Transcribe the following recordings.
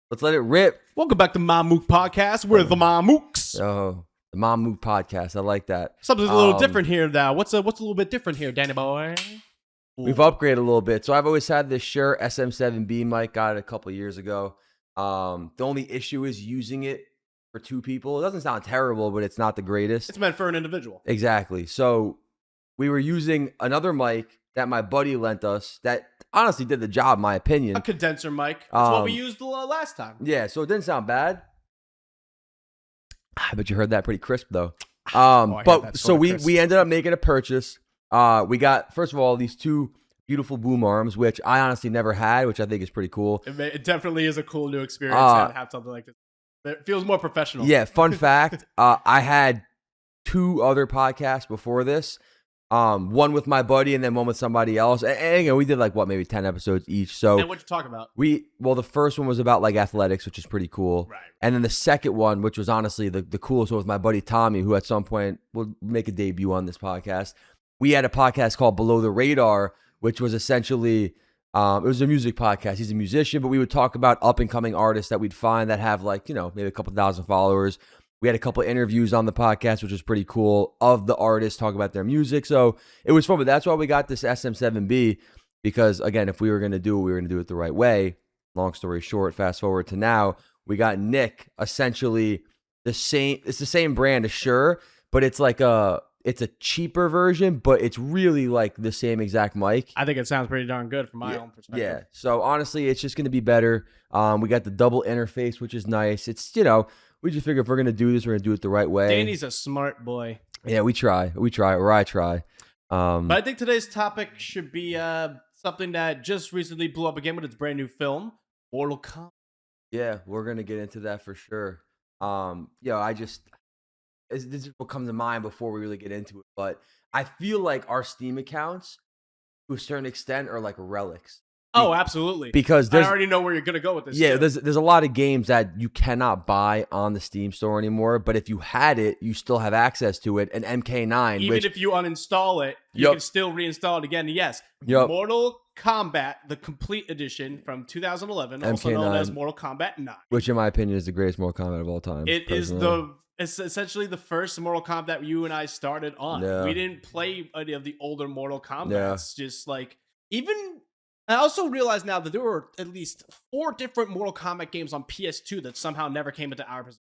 Let's let it rip. Welcome back to Mamook Podcast. We're the Mamooks. Oh, the Mamook podcast. I like that. Something's a little different here now. What's a little bit different here, Danny boy? We've upgraded a little bit. So I've always had this Shure SM7B mic. Got it a couple of years ago. The only issue is using it for two people. It doesn't sound terrible, but it's not the greatest. It's meant for an individual. Exactly. So we were using another mic that my buddy lent us that honestly did the job, in my opinion. A condenser mic. That's what we used last time. Yeah, so it didn't sound bad. I bet you heard that pretty crisp though. But so we ended up making a purchase. We got, first of all, these two beautiful boom arms, which I honestly never had, which I think is pretty cool. It definitely is a cool new experience to have something like this. It feels more professional. Yeah, fun fact, I had two other podcasts before this. One with my buddy and then one with somebody else. And you know, we did like maybe 10 episodes each. So and what'd you talk about? The first one was about like athletics, which is pretty cool. Right. And then the second one, which was honestly the coolest one, with my buddy Tommy, who at some point will make a debut on this podcast. We had a podcast called Below the Radar, which was essentially it was a music podcast. He's a musician, but we would talk about up and coming artists that we'd find that have like, you know, maybe a couple thousand followers. We had a couple interviews on the podcast, which was pretty cool, of the artists, talk about their music. So it was fun, but that's why we got this SM7B, because again, if we were going to do it, we were going to do it the right way. Long story short, fast forward to now, we got Nick, essentially it's the same brand, Shure, but it's like it's a cheaper version, but it's really like the same exact mic. I think it sounds pretty darn good from my own perspective. Yeah. So honestly, it's just going to be better. We got the double interface, which is nice. It's, you know, we just figure if we're going to do this, we're going to do it the right way. Danny's a smart boy. Yeah, we try, or I try. But I think today's topic should be something that just recently blew up again with its brand new film, Mortal Kombat. Yeah, we're going to get into that for sure. This is what comes to mind before we really get into it. But I feel like our Steam accounts, to a certain extent, are like relics. Oh, absolutely. Because I already know where you're going to go with this. Yeah, there's a lot of games that you cannot buy on the Steam store anymore, but if you had it, you still have access to it. And MK9, even if you uninstall it, you can still reinstall it again. Yes, Mortal Kombat, the complete edition from 2011, also known as Mortal Kombat 9. Which, in my opinion, is the greatest Mortal Kombat of all time. It's essentially the first Mortal Kombat you and I started on. Yeah. We didn't play any of the older Mortal Kombats. Just like, even... I also realize now that there were at least 4 different Mortal Kombat games on PS2 that somehow never came into our possession.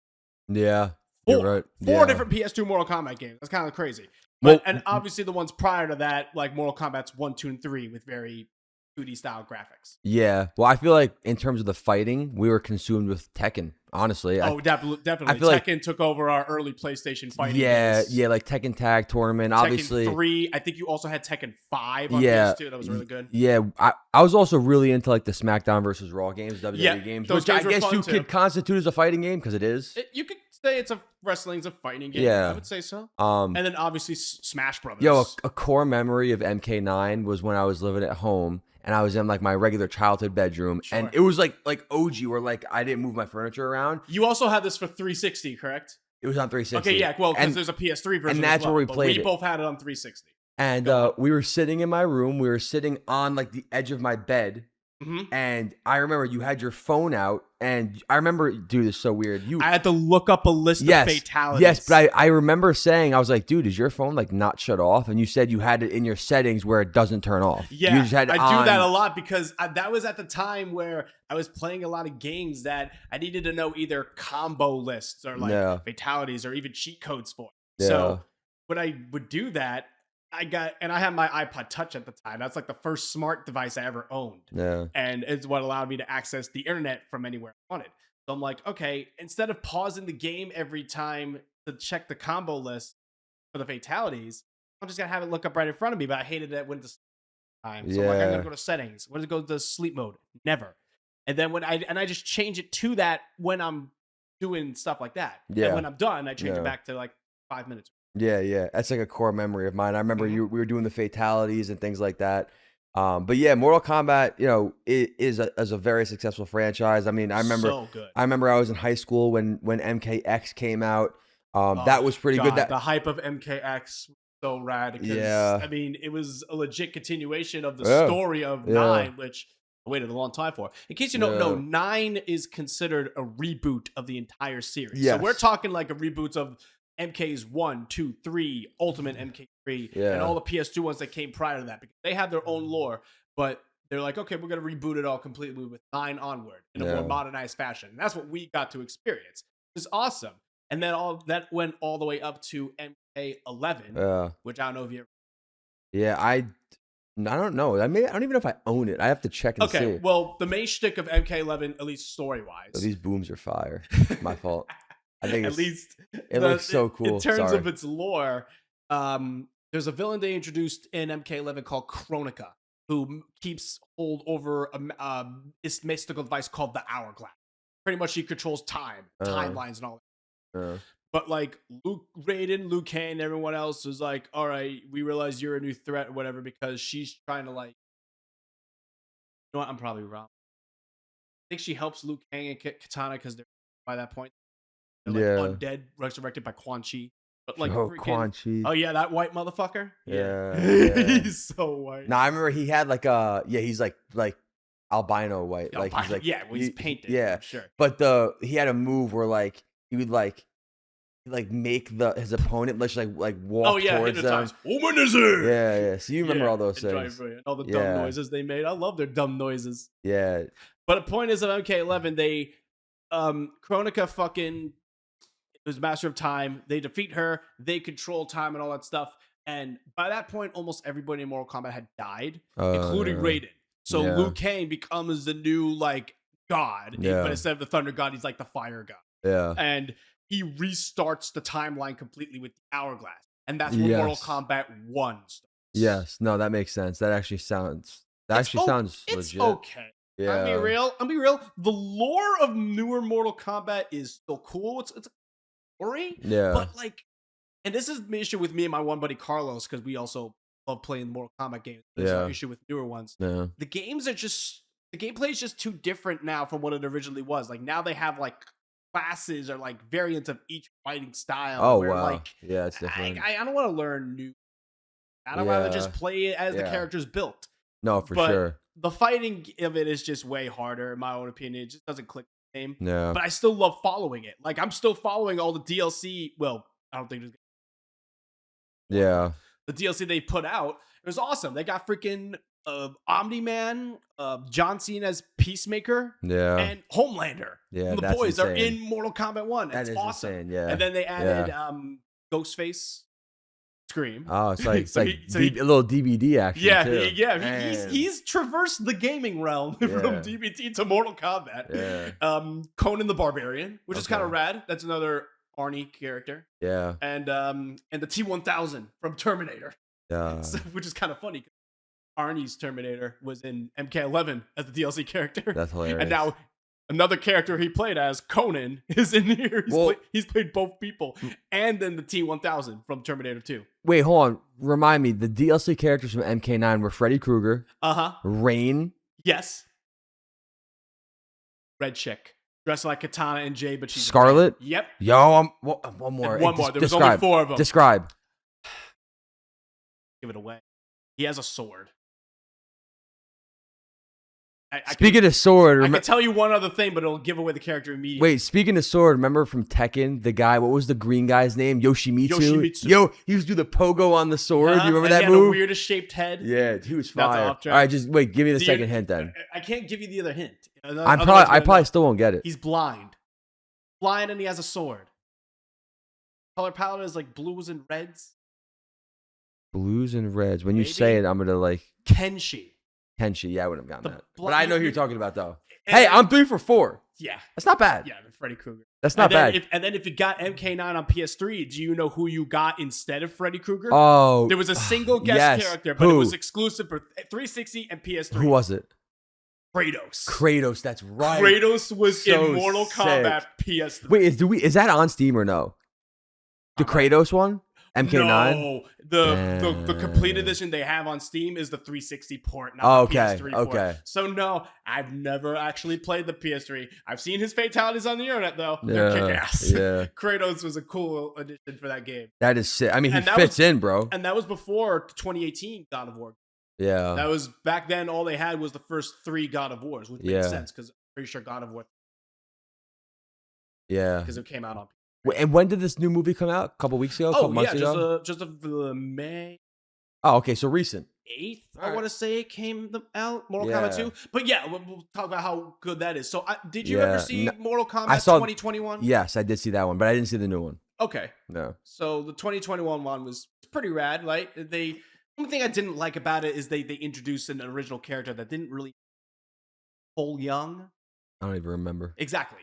Yeah, you're right. 4 different PS2 Mortal Kombat games. That's kind of crazy. And obviously the ones prior to that, like Mortal Kombat's 1, 2, and 3 with very 2D style graphics. Yeah. Well, I feel like in terms of the fighting, we were consumed with Tekken. Honestly, definitely. I feel Tekken took over our early PlayStation fighting games. Yeah, like Tekken Tag Tournament, Tekken obviously. 3. I think you also had Tekken 5 on PS2. That was really good. Yeah, I was also really into like the SmackDown versus Raw games, WWE games, which I guess you could constitute as a fighting game because it is. You could say it's wrestling's a fighting game. Yeah, I would say so. And then obviously Smash Brothers. A core memory of MK9 was when I was living at home. And I was in like my regular childhood bedroom, and it was like OG, where like I didn't move my furniture around. You also had this for 360, correct? It was on 360. Okay, yeah, well, because there's a PS3 version, and that's where we played. We both had it on 360. And we were sitting in my room. We were sitting on like the edge of my bed. Mm-hmm. And I remember you had your phone out, and I remember, dude, it's so weird. I had to look up a list of fatalities. Yes, but I remember saying, I was like, dude, is your phone like not shut off? And you said you had it in your settings where it doesn't turn off. Yeah, you just had it I do that a lot because that was at the time where I was playing a lot of games that I needed to know either combo lists or like fatalities or even cheat codes for. Yeah. So when I would do that, I had my iPod Touch at the time. That's like the first smart device I ever owned. Yeah. And it's what allowed me to access the internet from anywhere I wanted. So I'm like, okay, instead of pausing the game every time to check the combo list for the fatalities, I'm just going to have it look up right in front of me. But I hated that when the time. So I'm like, I'm going to go to settings. When does it go to sleep mode? Never. And then I just change it to that when I'm doing stuff like that. Yeah. And when I'm done, I change it back to like 5 minutes. Yeah. That's like a core memory of mine. I remember we were doing the fatalities and things like that. But yeah, Mortal Kombat, you know, is a very successful franchise. I mean, I remember I was in high school when MKX came out. That was pretty good. The hype of MKX was so rad. Because, I mean, it was a legit continuation of the story of 9, which I waited a long time for. In case you don't know, 9 is considered a reboot of the entire series. Yes. So we're talking like a reboot of MK's 1, 2, 3, Ultimate MK3, and all the PS2 ones that came prior to that, because they have their own lore, but they're like, okay, we're going to reboot it all completely with 9 onward in a more modernized fashion. And that's what we got to experience. It's awesome. And then all that went all the way up to MK11, which I don't know if you ever. Yeah, I don't know. I don't even know if I own it. I have to check and see. Okay, well, the main shtick of MK11, at least story-wise. Oh, these booms are fire. My fault. I think at least it looks so cool. In terms of its lore, there's a villain they introduced in MK11 called Kronika, who keeps hold over this mystical device called the Hourglass. Pretty much, she controls time, timelines, and all that. But like Raiden, Liu Kang, everyone else was like, all right, we realize you're a new threat or whatever, because she's trying to like, you know what, I'm probably wrong. I think she helps Liu Kang and Katana because they're by that point, they're like undead, resurrected by Quan Chi. But like Quan Chi. Oh yeah, that white motherfucker. Yeah. He's so white. No, I remember he had like he's like albino white. Like he's like he's painted. Yeah, I'm sure. But he had a move where like he would like make his opponent like walk towards them. Yeah. So you remember all those things. All the dumb noises they made. I love their dumb noises. Yeah. But the point is, of MK11, they Kronika fucking is master of time. They defeat her. They control time and all that stuff. And by that point, almost everybody in Mortal Kombat had died, including Raiden. So Liu Kang becomes the new like god, but instead of the Thunder God, he's like the Fire God. Yeah. And he restarts the timeline completely with the Hourglass. And that's where Mortal Kombat 1 starts. Yes. No, that makes sense. That actually sounds legit. It's okay. Yeah. I'll be real. The lore of newer Mortal Kombat is still cool. It's a story. Yeah. But like, and this is the issue with me and my one buddy Carlos, because we also love playing the Mortal Kombat games. There's an issue with newer ones. Yeah. The gameplay is just too different now from what it originally was. Like now they have like classes or like variants of each fighting style. Oh wow. Like, yeah, it's different. I don't want to learn new. I'd rather just play it as the character's built. No, for sure. The fighting of it is just way harder, in my own opinion. It just doesn't click the same. Yeah. But I still love following it. Like I'm still following all the DLC. Well, I don't think there's. Yeah. The DLC they put out, it was awesome. They got freaking Omni-Man, John Cena as Peacemaker, and Homelander. Yeah, the boys are in Mortal Kombat 1. That's awesome. Insane, yeah. And then they added Ghostface, Scream. Oh, it's like a little DBD action. Yeah. He's traversed the gaming realm from DBD to Mortal Kombat. Yeah. Conan the Barbarian, which is kind of rad. That's another Arnie character. Yeah. And the T-1000 from Terminator. Yeah. Which is kind of funny. Arnie's Terminator was in MK11 as the DLC character. That's hilarious. And now another character he played as, Conan, is in here. He's played both people. And then the T-1000 from Terminator 2. Wait, hold on. Remind me, the DLC characters from MK9 were Freddy Krueger. Rain. Yes. Red chick. Dressed like Katana and Jay, but she's Scarlet? Yep. Yo, one more. And one more. There was only 4 of them. Describe. Give it away. He has a sword. Speaking of sword, I can tell you one other thing, but it'll give away the character immediately. Wait, speaking of sword, remember from Tekken, the guy, what was the green guy's name? Yoshimitsu. Yo, he used to do the pogo on the sword. You remember that move? He had a weirdest shaped head. Yeah, he was fire. All right, just wait. Give me the second hint then. I can't give you the other hint. I probably still won't get it. He's blind. Blind, and he has a sword. Color palette is like blues and reds. Blues and reds. When you say it, I'm gonna like Kenshi. Yeah, I wouldn't have gotten that. But I know who you're talking about, though. And hey, I'm 3 for 4. Yeah. That's not bad. Yeah, Freddy Krueger. That's not bad. And then if you got MK9 on PS3, do you know who you got instead of Freddy Krueger? Oh. There was a single guest character, but it was exclusive for 360 and PS3. Who was it? Kratos, that's right. Kratos was in Mortal Kombat PS3. Wait, is that on Steam or no? The Kratos one? MK9? No, the complete edition they have on Steam is the 360 port, not the PS3 port. Okay. So no, I've never actually played the PS3. I've seen his fatalities on the internet though. Yeah, they're kick-ass. Yeah. Kratos was a cool addition for that game. That is sick. I mean, he fits in, bro. And that was before 2018 God of War. Yeah. That was back then. All they had was the first 3 God of Wars, which makes sense because I'm pretty sure God of War. Yeah. Because it came out on. And when did this new movie come out? A couple weeks ago? A couple months ago? Just May. Oh, okay. So recent. 8th, I want to say it came out. Mortal Kombat 2. But yeah, we'll talk about how good that is. So did you ever see Mortal Kombat 2021? Yes, I did see that one, but I didn't see the new one. Okay. No. So the 2021 one was pretty rad, right? The only thing I didn't like about it is they introduced an original character that didn't really Cole Young. I don't even remember. Exactly.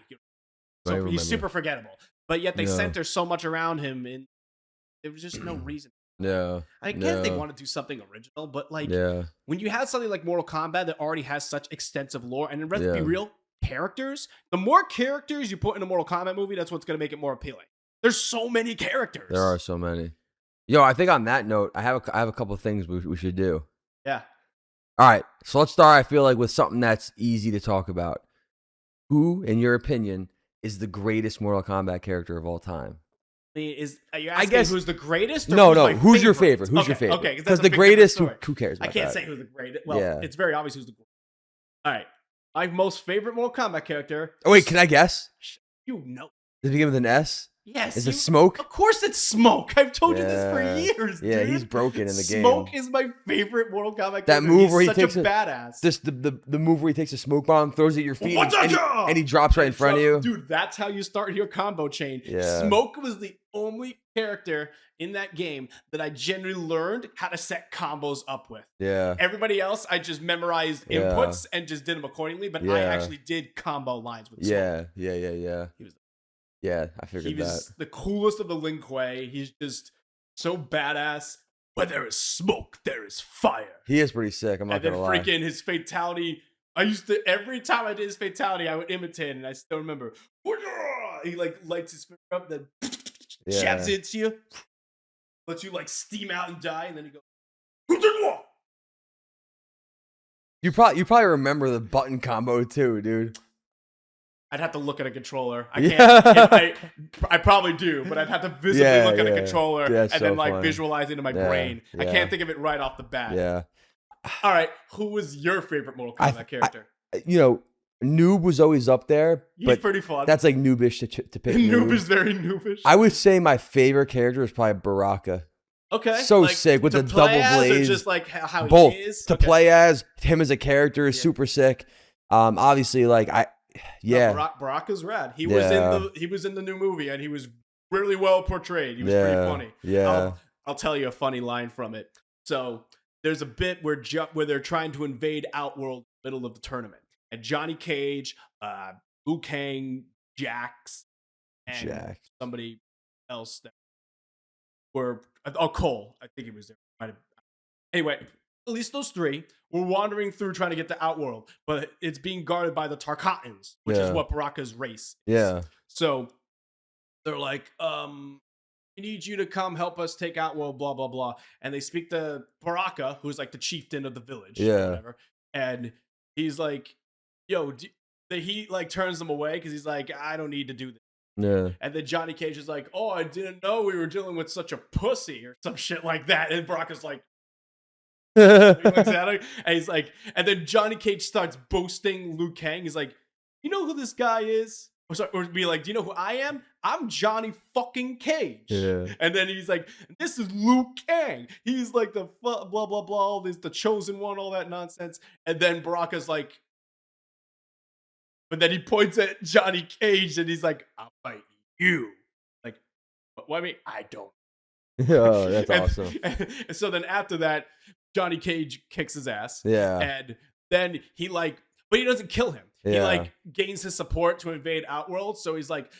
So he's super forgettable. But yet they center so much around him, and there was just no reason. No. I guess they want to do something original, but like when you have something like Mortal Kombat that already has such extensive lore, and let's be real, characters, the more characters you put in a Mortal Kombat movie, that's what's going to make it more appealing. There's so many characters. There are so many. Yo, I think on that note, I have a couple of things we should do. Yeah. All right. So let's start, I feel like, with something that's easy to talk about. Who, in your opinion, is the greatest Mortal Kombat character of all time? Are you asking who's the greatest? Or no. Who's your favorite? Who's your favorite? Okay, because the greatest, who cares about I can't that? say who's the greatest. Well, it's very obvious who's the greatest. All right. My most favorite Mortal Kombat character. Oh, wait, can I guess? You know. Does it begin with an S? Yes. Is it Smoke? Of course it's Smoke. I've told you this for years, dude. Yeah, he's broken in the game. Smoke is my favorite Mortal Kombat character. That move where he takes a badass. The move where he takes a smoke bomb, throws it at your feet, and he drops right in front of you. Dude, that's how you start your combo chain. Yeah. Smoke was the only character in that game that I genuinely learned how to set combos up with. Yeah. Everybody else, I just memorized inputs and just did them accordingly, but I actually did combo lines with Smoke. Yeah. He was I figured that. He was the coolest of the Lin Kuei. He's just so badass. Where there is smoke, there is fire. He is pretty sick. I'm not gonna lie. And then freaking his fatality. Every time I did his fatality, I would imitate, and I still remember. He like lights his finger up, then jabs it to you, lets you like steam out and die, and then he goes. You probably remember the button combo too, dude. I'd have to look at a controller. I can't. I probably do, but I'd have to visibly look at a controller and then like visualize it in my brain. I can't think of it right off the bat. Yeah. All right. Who was your favorite Mortal Kombat character? Noob was always up there. He's pretty fun. That's like noobish to pick. Noob is very noobish. I would say my favorite character is probably Baraka. Okay. So sick with the double blaze. Or just like how both. He is? To play as, him as a character is super sick. Obviously, like Baraka's rad. He was in the new movie, and he was really well portrayed. He was pretty funny. Yeah. I'll tell you a funny line from it. So there's a bit where they're trying to invade Outworld in the middle of the tournament, and Johnny Cage, Liu Kang, Jax, and somebody else that were Cole. I think he was there. Anyway. At least those 3 were wandering through trying to get to Outworld, but it's being guarded by the Tarkatans, which is what Baraka's race is. Yeah. So they're like, we need you to come help us take Outworld, blah, blah, blah. And they speak to Baraka, who's like the chieftain of the village. Yeah. Or whatever. And he's like, yo, he like turns them away because he's like, I don't need to do this. Yeah. And then Johnny Cage is like, oh, I didn't know we were dealing with such a pussy or some shit like that. And Baraka's like, he looks at him, and he's like, and then Johnny Cage starts boasting Liu Kang. He's like, you know who this guy is? Or be like, do you know who I am? I'm Johnny fucking Cage. Yeah. And then he's like, this is Liu Kang. He's like the blah, blah, blah, all this, the chosen one, all that nonsense. And then Baraka's like, but then he points at Johnny Cage and he's like, I'll fight you. Like, what I mean, I don't. Oh, that's awesome. And so then after that, Johnny Cage kicks his ass. Yeah. And then but he doesn't kill him. Yeah. He like gains his support to invade Outworld. So he's like,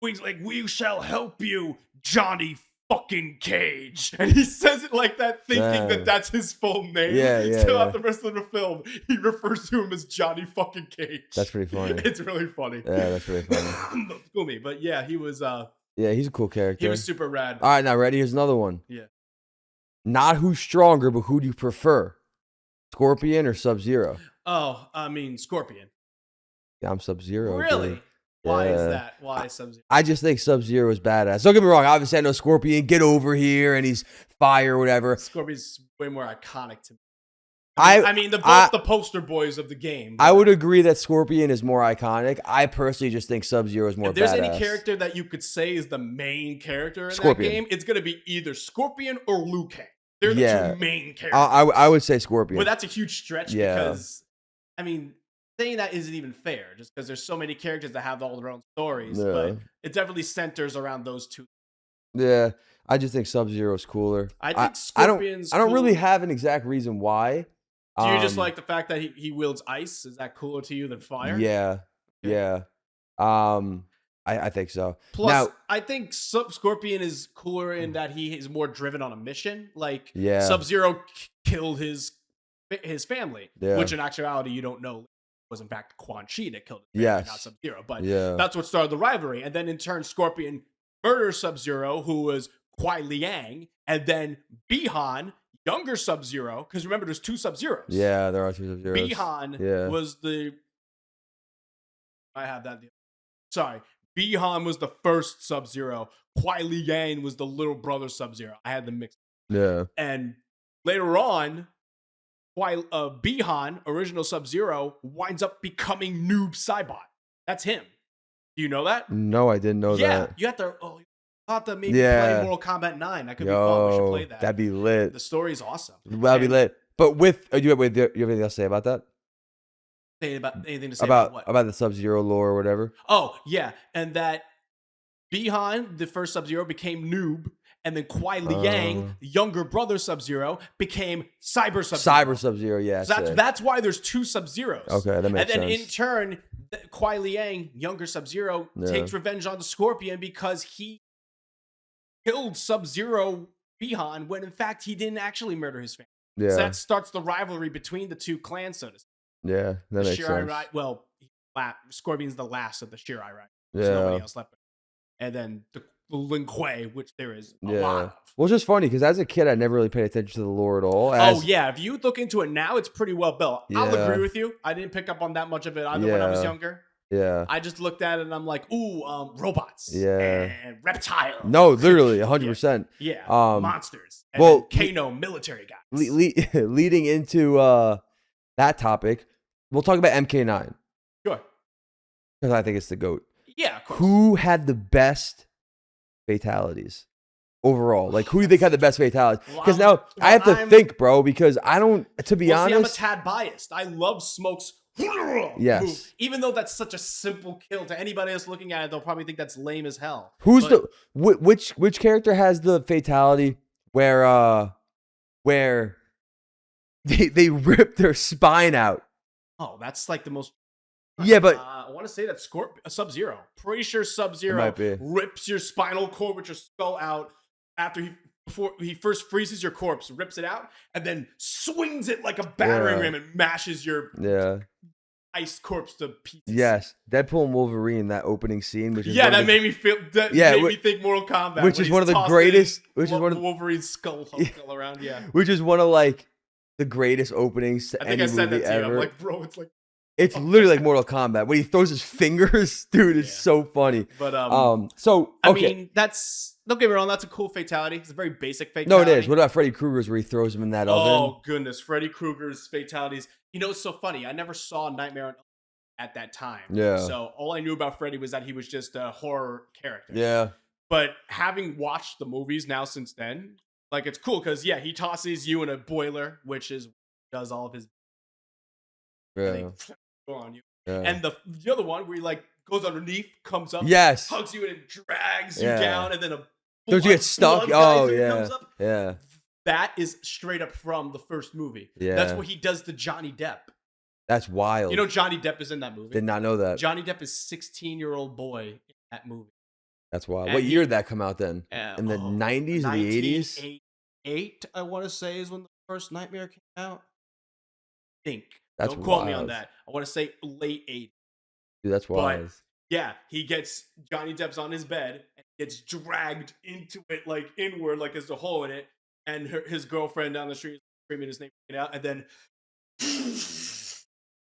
we shall help you, Johnny fucking Cage. And he says it like that, thinking that that's his full name. Yeah. Throughout the rest of the film, he refers to him as Johnny fucking Cage. That's pretty funny. It's really funny. Yeah, that's pretty funny. Cool me. But yeah, he was yeah, he's a cool character. He was super rad. All right, now ready? Here's another one. Yeah. Not who's stronger, but who do you prefer? Scorpion or Sub-Zero? Oh, I mean Scorpion. Yeah, I'm Sub-Zero. Really? Dude. Why is that? Why Sub-Zero? I just think Sub-Zero is badass. Don't get me wrong. Obviously, I know Scorpion, get over here, and he's fire or whatever. Scorpion's way more iconic to me. I mean, both the poster boys of the game. I would agree that Scorpion is more iconic. I personally just think Sub-Zero is more badass. If there's any character that you could say is the main character in that game, it's going to be either Scorpion or Liu Kang. They're the two main characters. I would say Scorpion. But that's a huge stretch because, I mean, saying that isn't even fair just because there's so many characters that have all their own stories. But it definitely centers around those two. Yeah, I just think Sub-Zero is cooler. I think Scorpion's I don't really have an exact reason why. Do you just like the fact that he wields ice? Is that cooler to you than fire? Yeah. I think so. Plus, now, I think Scorpion is cooler in that he is more driven on a mission. Like, Sub-Zero killed his family, which in actuality you don't know was in fact Quan Chi that killed his family, not Sub-Zero. But that's what started the rivalry. And then in turn, Scorpion murders Sub-Zero, who was Kuai Liang, and then Bi-Han, younger Sub-Zero, because remember, there's two Sub-Zeros. Yeah, there are two Sub-Zeros. Bi-Han was the... I have that. Sorry. Bi-Han was the first Sub-Zero. Kuai Liang was the little brother Sub-Zero. I had them mixed. Yeah. And later on, Bi-Han, original Sub-Zero, winds up becoming Noob Saibot. That's him. Do you know that? No, I didn't know that. Yeah, you have to... I'll have to maybe play Mortal Kombat 9. That could be fun. We should play that. That'd be lit. The story's awesome. That'd be lit. But with you have anything else to say about that? Anything to say about what? About the Sub-Zero lore or whatever? Oh, yeah. And that Bi-Han, the first Sub-Zero, became Noob. And then Kuai Liang, the younger brother Sub-Zero, became Cyber Sub-Zero. Cyber Sub-Zero, yeah. So that's why there's two Sub-Zeros. Okay, that makes sense. And then in turn, Kuai Liang, younger Sub-Zero, takes revenge on the Scorpion because he killed Sub-Zero Bi-Han when in fact he didn't actually murder his family. Yeah. So that starts the rivalry between the two clans, so to speak. Yeah, that makes sense. Well, Scorpion's the last of the Shirai rivalry. Yeah. There's nobody else left. And then the Lin Kuei, which there is a lot of. Well, it's just funny because as a kid, I never really paid attention to the lore at all. If you look into it now, it's pretty well built. I'll agree with you. I didn't pick up on that much of it either when I was younger. Yeah. I just looked at it and I'm like, ooh, robots. Yeah. And reptiles. No, literally, 100%. Yeah. Monsters. And Kano, military guys. Leading into that topic, we'll talk about MK9. Sure. Because I think it's the GOAT. Yeah, of course. Who had the best fatalities overall? Like, who do you think had the best fatalities? Because now I have to think, bro, because I don't, to be honest. I'm a tad biased. I love Smoke's yes. Even though that's such a simple kill to anybody else looking at it, they'll probably think that's lame as hell. Which character has the fatality where they rip their spine out? Oh, that's like the most. Yeah, but I want to say that Sub-Zero. Pretty sure Sub-Zero rips your spinal cord with your skull out before he first freezes your corpse, rips it out, and then swings it like a battering ram and mashes your iced corpse to pieces. Yes, Deadpool and Wolverine, that opening scene, which is that made me feel. Made me think Mortal Kombat, which is one of the greatest. Which is one of Wolverine's skull around. Yeah, which is one of like the greatest openings to any movie ever. I'm like, bro, it's like. It's literally like Mortal Kombat when he throws his fingers, dude. It's so funny. But I mean, don't get me wrong. That's a cool fatality. It's a very basic fatality. No, it is. What about Freddy Krueger's where he throws him in that oven? Oh goodness, Freddy Krueger's fatalities. You know, it's so funny. I never saw Nightmare on Elm at that time. Yeah. So all I knew about Freddy was that he was just a horror character. Yeah. But having watched the movies now since then, like it's cool because he tosses you in a boiler, which is does all of his. Yeah. On you. Yeah. And the other one where he like goes underneath, comes up, hugs you, and it drags you down, and then don't you get stuck? Oh yeah, comes up. Yeah. That is straight up from the first movie. Yeah, that's what he does to Johnny Depp. That's wild. You know Johnny Depp is in that movie. Did not know that. Johnny Depp is 16-year-old boy in that movie. That's wild. And what year did that come out then? In the 90s or the 80s? 1988, I want to say, is when the first Nightmare came out. I think. That's Don't quote me on that. I want to say late 80s. Dude, that's wild. But, yeah, Johnny Depp's on his bed and gets dragged into it, like inward, like there's a hole in it. And his girlfriend down the street is screaming his name out. And then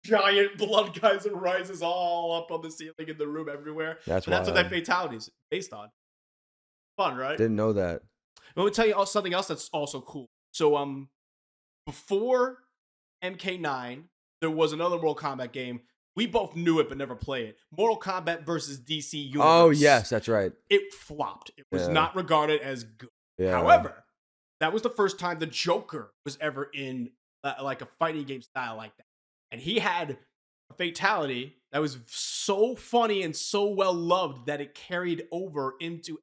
giant blood guys and rises all up on the ceiling in the room everywhere. That's what that fatality is based on. Fun, right? Didn't know that. Let me tell you something else that's also cool. So, before MK9, there was another Mortal Kombat game. We both knew it but never played it. Mortal Kombat versus DC Universe. Oh, yes, that's right. It flopped. It was not regarded as good. Yeah. However, that was the first time the Joker was ever in like a fighting game style like that. And he had a fatality that was so funny and so well loved that it carried over into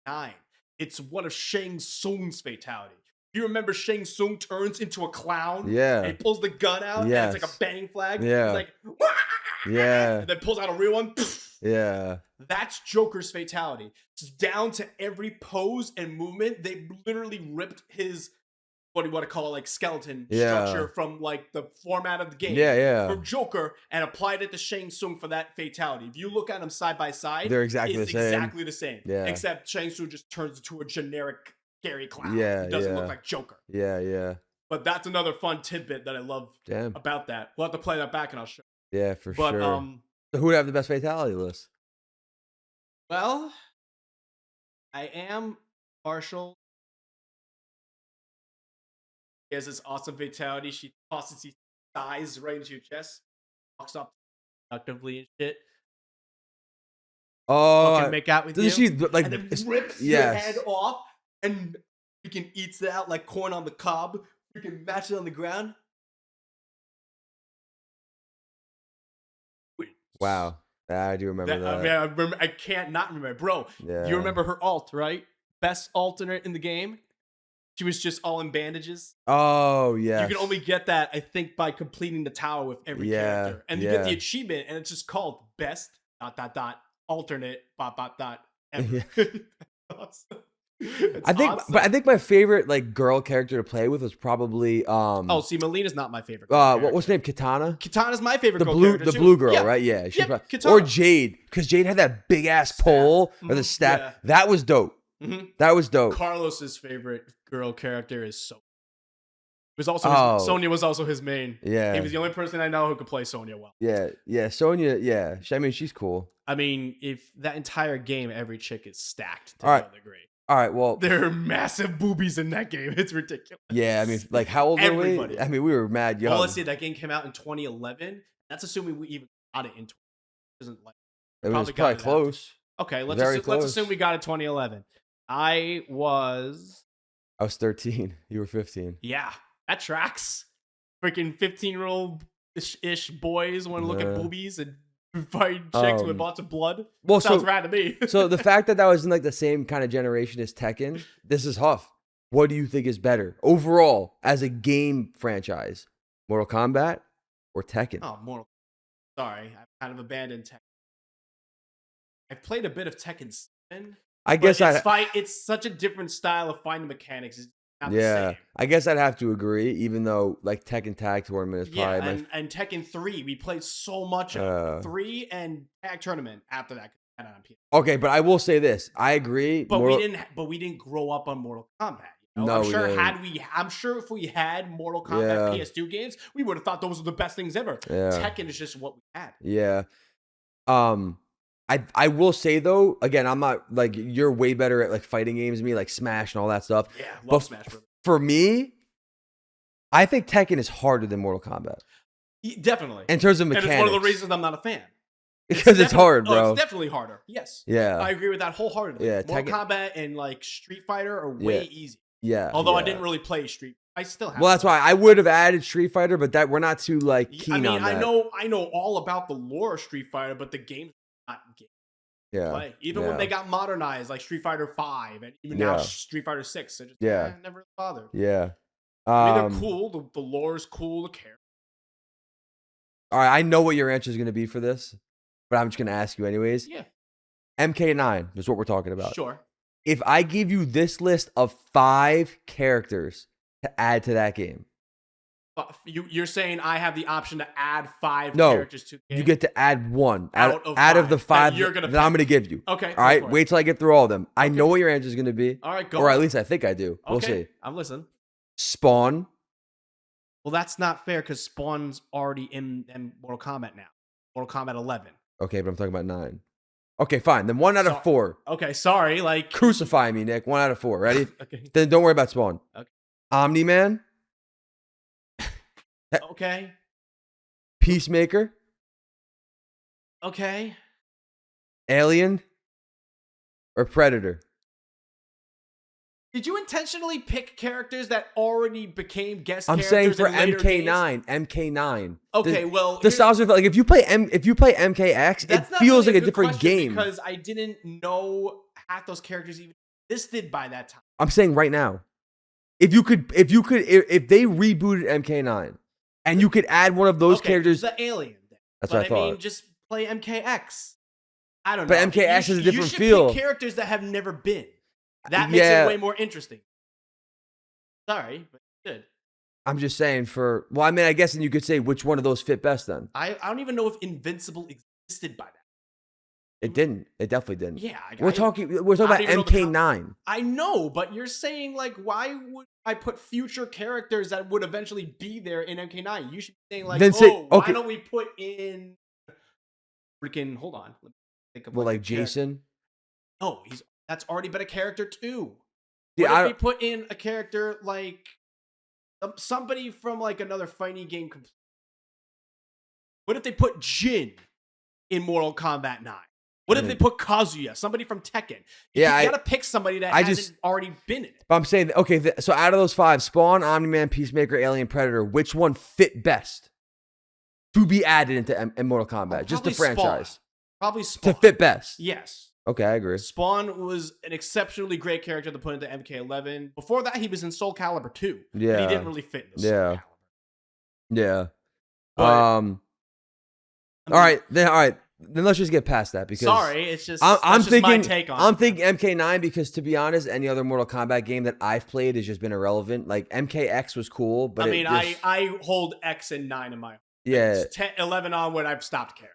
9. It's one of Shang Tsung's fatalities. You remember Shang Tsung turns into a clown? Yeah. And he pulls the gun out, and it's like a bang flag. Yeah. It's like, yeah. And then pulls out a real one. Yeah. That's Joker's fatality. It's down to every pose and movement. They literally ripped his, what do you want to call it, like skeleton structure from like the format of the game. For Joker, and applied it to Shang Tsung for that fatality. If you look at them side by side, they're exactly the same. Exactly the same. Yeah. Except Shang Tsung just turns into a generic scary clown. Yeah. It doesn't look like Joker. Yeah. But that's another fun tidbit that I love about that. We'll have to play that back and I'll show you. Yeah, for sure. But so who would have the best fatality list? Well, I am partial. She has this awesome fatality. She tosses these thighs right into your chest, walks up productively and shit. Oh, fucking make out with you. She like and then rips your head off and freaking eats it out like corn on the cob. Freaking match it on the ground. Wow. I do remember that. I remember. I can't not remember, bro. You remember her alt, right? Best alternate in the game. She was just all in bandages. Oh yeah. You can only get that, I think, by completing the tower with every character, and you get the achievement, and it's just called best ... alternate ... ever. I think my favorite like girl character to play with was probably Melina's not my favorite. What's her name? Katana. Katana's my favorite. The blue girl, right? Yeah. Or Jade, because Jade had that big ass pole or the staff. Yeah. That was dope. Mm-hmm. That was dope. Carlos's favorite girl character is Sonya. It was also Sonya was also his main. Yeah. He was the only person I know who could play Sonya well. Yeah. Sonya. Yeah. I mean, she's cool. I mean, if that entire game, every chick is stacked to no degree. All right, well, there are massive boobies in that game. It's ridiculous. Yeah, I mean, like, how old were we? I mean, we were mad young. Well, let's see. That game came out in 2011. That's assuming we even got it in 2011. It was probably close. Okay, let's assume we got it 2011. I was 13. You were 15. Yeah, that tracks. Freaking 15-year-old-ish boys want to look at boobies and fight chicks with lots of blood. Well, sounds rad to me. So the fact that was in like the same kind of generation as Tekken, this is Huff. What do you think is better overall as a game franchise? Mortal Kombat or Tekken? Oh, Mortal Kombat. Sorry, I've kind of abandoned Tekken. I've played a bit of Tekken 7. I guess it's such a different style of fighting mechanics. It's not the same. I guess I'd have to agree, even though like Tekken Tag Tournament is probably and Tekken 3. We played so much of 3 and Tag Tournament after that. Okay, but I will say this. I agree. But we didn't grow up on Mortal Kombat. You know? No, I'm sure if we had Mortal Kombat PS2 games, we would have thought those were the best things ever. Yeah. Tekken is just what we had. Yeah. I will say though, again, I'm not like you're way better at like fighting games than me, like Smash and all that stuff. Yeah, love Smash. For me, I think Tekken is harder than Mortal Kombat. Definitely. In terms of mechanics. And it's one of the reasons I'm not a fan. Because it's hard, bro. Oh, it's definitely harder. Yes. Yeah. I agree with that wholeheartedly. Yeah, Mortal Kombat and like Street Fighter are way easy. Yeah. Although I didn't really play Street. I still have. Well, that's why I would have added Street Fighter, but that we're not too like keen on that. I know all about the lore of Street Fighter, but the game's not game. Yeah. Play. Even when they got modernized, like Street Fighter 5 and even now Street Fighter 6, I just never bothered. Yeah. I mean, they're cool. The lore is cool. The character. All right, I know what your answer is going to be for this, but I'm just going to ask you anyways. Yeah. MK9 is what we're talking about. Sure. If I give you this list of 5 characters to add to that game. You're saying I have the option to add 5 characters to the game? You get to add 1 out of the 5 that I'm going to give you. Okay. All right, wait till I get through all of them. I know what your answer is going to be. All right, go. Or at least I think I do. We'll see. I'm listening. Spawn. Well, that's not fair because Spawn's already in Mortal Kombat now. Mortal Kombat 11. Okay, but I'm talking about 9. Okay, fine. Then 1 out of 4. Okay, sorry. Like crucify me, Nick. 1 out of 4. Ready? Okay. Then don't worry about Spawn. Okay. Omni-Man. Okay. Peacemaker. Okay. Alien. Or Predator. Did you intentionally pick characters that already became guest I'm characters saying for in later MK9, games? MK9. Okay, well, the styles of like if you play MKX, it feels really like a different game. because I didn't know half those characters even existed by that time. I'm saying right now, if they rebooted MK9 and you could add one of those characters, the alien. That's what I thought. I mean, just play MKX. I don't know. But MKX is a different you should feel. Pick characters that have never been. That makes it way more interesting. Sorry, but you should. I'm just saying I guess then you could say which one of those fit best then. I don't even know if Invincible existed by that. It didn't. It definitely didn't. Yeah. We're talking about MK9. I know, but you're saying like, why would I put future characters that would eventually be there in MK9? You should be saying like, why don't we put in freaking, hold on. Let me think of like Jason? No, that's already been a character too. Yeah, what if we put in a character like somebody from like another fighting game? What if they put Jin in Mortal Kombat 9? What if they put Kazuya, somebody from Tekken? You gotta pick somebody that hasn't already been in it. But I'm saying, okay, so out of those 5, Spawn, Omni-Man, Peacemaker, Alien, Predator, which one fit best to be added into Mortal Kombat? Just the franchise. Spawn. Probably Spawn. To fit best. Yes. Okay, I agree. Spawn was an exceptionally great character to put into MK11. Before that, he was in Soul Calibur 2. Yeah. But he didn't really fit into Soul Calibur. Yeah. But, all right. Then let's just get past that because it's just I'm thinking my take on I'm thinking MK9 because to be honest, any other Mortal Kombat game that I've played has just been irrelevant. Like MKX was cool, but I hold X and 9 in my it's 10, 11 onward. I've stopped caring.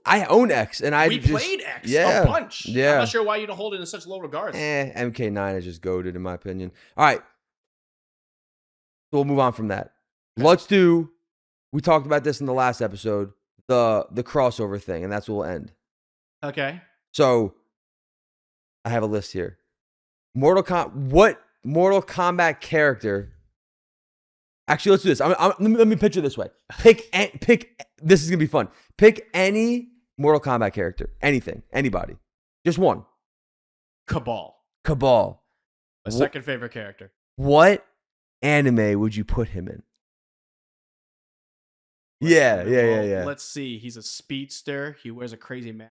I own X and we played X a bunch. Yeah. I'm not sure why you don't hold it in such low regards. MK9 is just goated in my opinion. All right. So we'll move on from that. Okay. We talked about this in the last episode, the crossover thing, and that's where we'll end. Okay. So I have a list here. What Mortal Kombat character? Actually, let's do this. Let me picture it this way. Pick. This is gonna be fun. Pick any Mortal Kombat character. Anything. Anybody. Just one. Cabal. My second favorite character. What anime would you put him in? Yeah. Let's see. He's a speedster. He wears a crazy mask.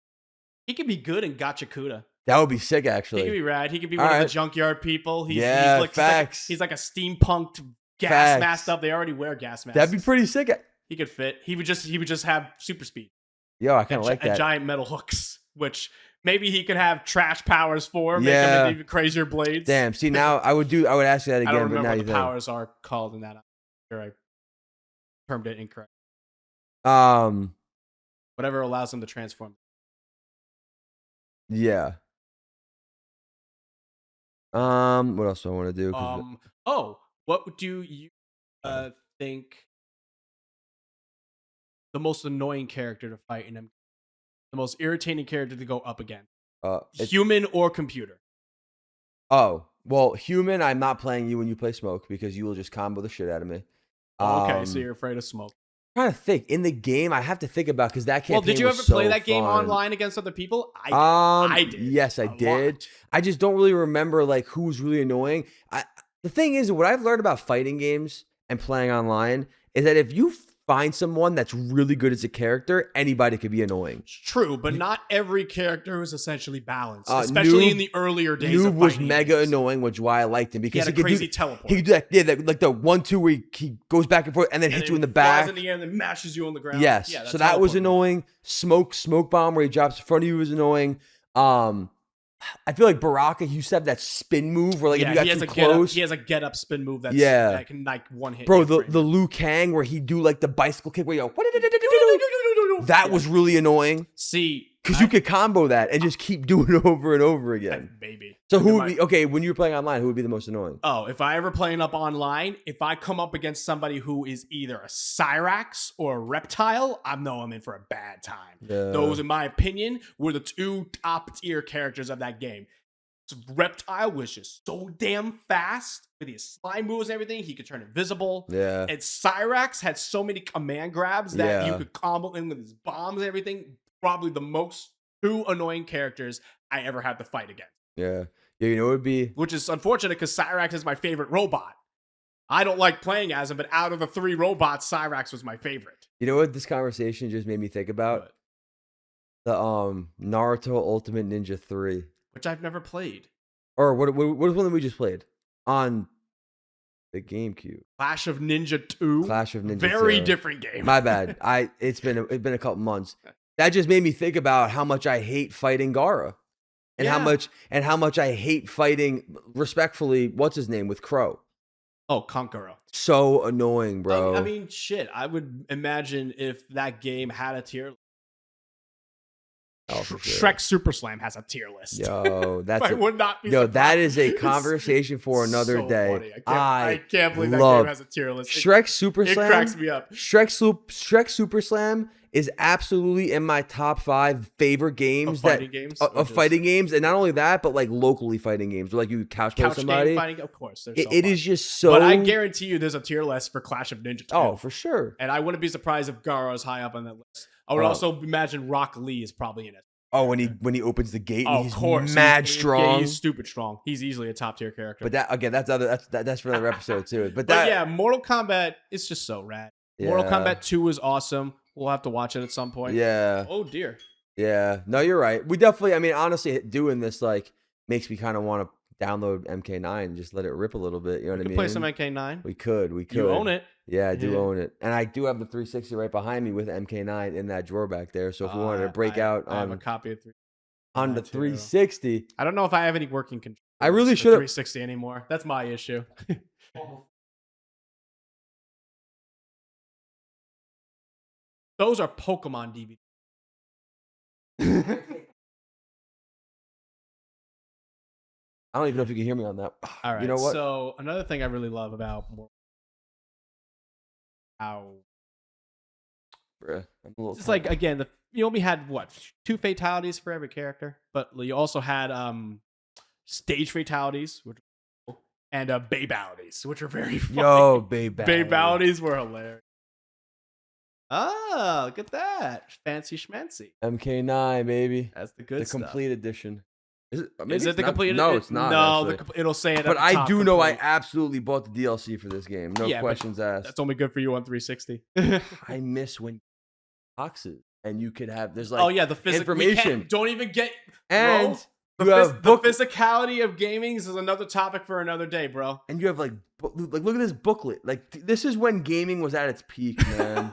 He could be good in Gachakuda. That would be sick, actually. He could be rad. He could be one of the junkyard people. He's facts. He's like a steampunked gas masked up. They already wear gas masks. That'd be pretty sick. He could fit. He would just have super speed. Yo, I kind of like that. And giant metal hooks, which maybe he could have trash powers for. Make him even crazier blades. Damn. See, now I would ask you that again. I don't remember but now what the powers are called in that. I'm sure I termed it incorrect. Whatever allows him to transform. Yeah. What else do I want to do? What do you think the most annoying character to fight in him? The most irritating character to go up against? Human or computer? Oh, well, human, I'm not playing you when you play Smoke because you will just combo the shit out of me. Okay, so you're afraid of Smoke. I'm trying to think. In the game, I have to think about because that campaign Well, did you ever play that game online against other people? I did. Yes, I did. I just don't really remember like who was really annoying. The thing is, what I've learned about fighting games and playing online is that if you find someone that's really good as a character, anybody could be annoying. True, but not every character was essentially balanced, especially in the earlier days. Noob was mega annoying, which is why I liked him because he had a crazy teleport. He could do that, like the 1-2 where he goes back and forth and then hits you in the back, flies in the air and then mashes you on the ground. Yes, so that was annoying. Smoke bomb where he drops in front of you was annoying. I feel like Baraka used to have that spin move where like if you got too close. He has a get up spin move that can like one hit. Bro, the Liu Kang where he do like the bicycle kick where you go, that was really annoying. See, because you could combo that and just keep doing it over and over again. Maybe. So who would be when you were playing online? Who would be the most annoying? Oh, if I ever playing up online, if I come up against somebody who is either a Cyrax or a Reptile, I know I'm in for a bad time. Those, in my opinion, were the 2 top tier characters of that game. Reptile was just so damn fast with his slime moves and everything. He could turn invisible. Yeah. And Cyrax had so many command grabs that you could combo in with his bombs and everything. Probably the most two annoying characters I ever had to fight against. Yeah. Yeah, you know, it would be... Which is unfortunate because Cyrax is my favorite robot. I don't like playing as him, but out of the 3 robots, Cyrax was my favorite. You know what this conversation just made me think about? What? The Naruto Ultimate Ninja 3. Which I've never played. Or what was one that we just played? On the GameCube. Clash of Ninja 2. Clash of Ninja 2. Very different game. My bad. It's been a couple months. That just made me think about how much I hate fighting Gaara. And how much I hate fighting, respectfully, what's his name, with Crow. Oh, Kankuro. So annoying, bro. I mean, shit. I would imagine if that game had a tier list. Oh, sure. Shrek Super Slam has a tier list. Yo, that's would not be surprised. That is a conversation for another day. Funny. I can't believe that game has a tier list. Shrek Super Slam. It cracks me up. Shrek Super Slam is absolutely in my top 5 favorite games of fighting games, and not only that, but like locally fighting games, where like you couch play somebody. Game fighting, of course. It is just so. But I guarantee you, there's a tier list for Clash of Ninja 2. Oh, for sure. And I wouldn't be surprised if Gaara is high up on that list. I would also imagine Rock Lee is probably in it. Oh, when he opens the gate, and he's mad strong. He's stupid strong. He's easily a top tier character. But that again, that's for another episode too. But yeah, Mortal Kombat is just so rad. Yeah. Mortal Kombat 2 is awesome. We'll have to watch it at some point. Yeah. Oh dear. Yeah. No, you're right. We definitely. I mean, honestly, doing this like makes me kind of want to download MK9 and just let it rip a little bit. You know what I mean? Play some MK9. We could. You own it. Yeah, I do own it, and I do have the 360 right behind me with MK9 in that drawer back there. So if we wanted to break out I have a copy of 360 on the 360, I don't know if I have any working controls. I really should have 360 anymore. That's my issue. Those are Pokemon DVDs. I don't even know if you can hear me on that. All right. You know what? So another thing I really love about how it's like, again, you only had what, 2 fatalities for every character, but you also had stage fatalities, which were cool, and babalities, which were very funny. Yo, babalities. Babalities were hilarious. Oh, look at that. Fancy schmancy. MK9, baby. That's the good stuff. The complete edition. Is it the complete edition? No, it's not. No, it'll say it. But I do know I absolutely bought the DLC for this game. No questions asked. That's only good for you on 360. I miss when boxes and you could have there's like the physical information. Don't even get and bro, the physicality of gaming is another topic for another day, bro. And you have like look at this booklet. Like this is when gaming was at its peak, man.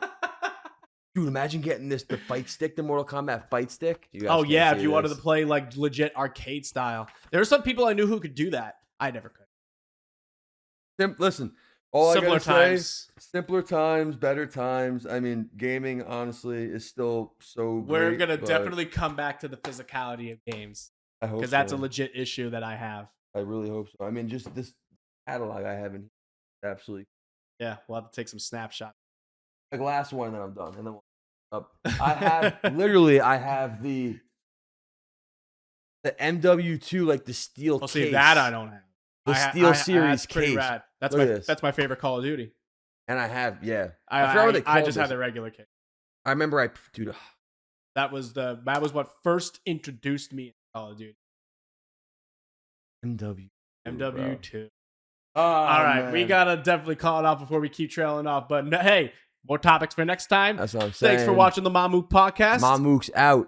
Dude, imagine getting the fight stick, the Mortal Kombat fight stick. If you wanted to play like legit arcade style. There are some people I knew who could do that. I never could. Listen, simpler times, better times. I mean, gaming, honestly, is still so great. We're going to definitely come back to the physicality of games. I hope so. Because that's a legit issue that I have. I really hope so. I mean, just this catalog I haven't. Absolutely. Yeah, we'll have to take some snapshots. The last one, and then I'm done. And then I have the MW2, like the steel case. See, that I don't have. The Steel Series that's pretty case. Rad. That's my favorite Call of Duty. And I have, I just had the regular case. I remember that was what first introduced me to Call of Duty. MW2. Oh, all right, man. we gotta definitely call it off before we keep trailing off. But hey, more topics for next time. That's what I'm saying. Thanks for watching the Mamook podcast. Mamook's out.